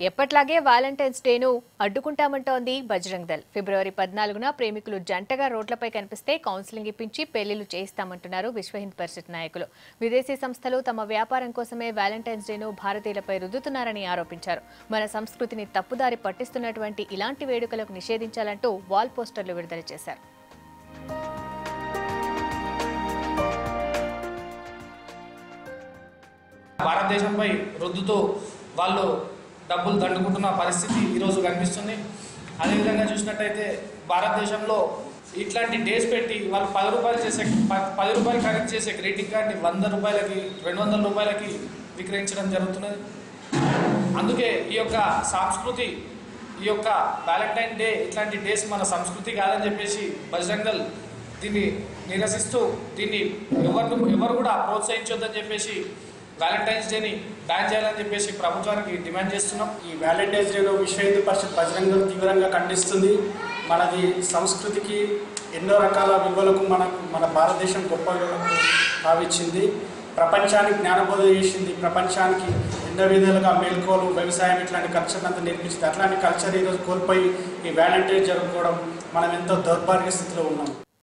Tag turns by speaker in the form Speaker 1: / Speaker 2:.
Speaker 1: ఎప్పట్లాగే వాలంటైన్స్ డేను అడ్డుకుంటామంటోంది బజరంగ్ దళ్. ఫిబ్రవరి 14న ప్రేమికులు జంటగా రోడ్లపై కనిపిస్తే కౌన్సిలింగ్ ఇప్పించి పెళ్లిళ్లు చేయిస్తామంటున్నారు విశ్వ హింద్ పరిషత్ నాయకులు. విదేశీ సంస్థలు తమ వ్యాపారం కోసమే వాలంటైన్స్ డేను భారతీయులపై రుద్దుతున్నారని ఆరోపించారు. మన సంస్కృతిని తప్పుదారి పట్టిస్తున్నటువంటి ఇలాంటి వేడుకలకు నిషేధించాలంటూ వాల్ పోస్టర్లు విడుదల చేశారు.
Speaker 2: భారతదేశంపై రుద్దుతూ వాళ్ళు డబ్బులు దండుకుంటున్న పరిస్థితి ఈరోజు కనిపిస్తుంది. అదేవిధంగా చూసినట్టయితే భారతదేశంలో ఇట్లాంటి డేస్ పెట్టి వాళ్ళు 10 రూపాయలు కనెక్ట్ చేసే గ్రీటింగ్ కార్డ్ని 100 రూపాయలకి 200 రూపాయలకి విక్రయించడం జరుగుతున్నది. అందుకే ఈ యొక్క సంస్కృతి, ఈ యొక్క వ్యాలంటైన్ డే ఇట్లాంటి డేస్ మన సంస్కృతి కాదని చెప్పేసి బజరంగ్ దళ్ దీన్ని నిరసిస్తూ దీన్ని ఎవరు కూడా ప్రోత్సహించొద్దని చెప్పేసి వ్యాలంటైన్స్ డేని బ్యాన్ చేయాలని చెప్పేసి ప్రభుత్వానికి డిమాండ్ చేస్తున్నాం.
Speaker 3: ఈ వ్యాలంటైన్స్ డేలో విశ్వ హిందూ పరిషత్ బజరంగ్ దళ్ తీవ్రంగా ఖండిస్తుంది. మనది సంస్కృతికి ఎన్నో రకాల విలువలకు మన భారతదేశం గొప్ప భావించింది. ప్రపంచానికి జ్ఞానబోధ చేసింది. ప్రపంచానికి ఎన్నో విధాలుగా మేల్కోలు, వ్యవసాయం ఇట్లాంటి కల్చర్ అంతా నేర్పించింది. అట్లాంటి కల్చర్ ఈరోజు కోల్పోయి ఈ వ్యాలంటైన్స్ జరుపుకోవడం మనం ఎంతో దౌర్భాగ్య స్థితిలో ఉన్నాం.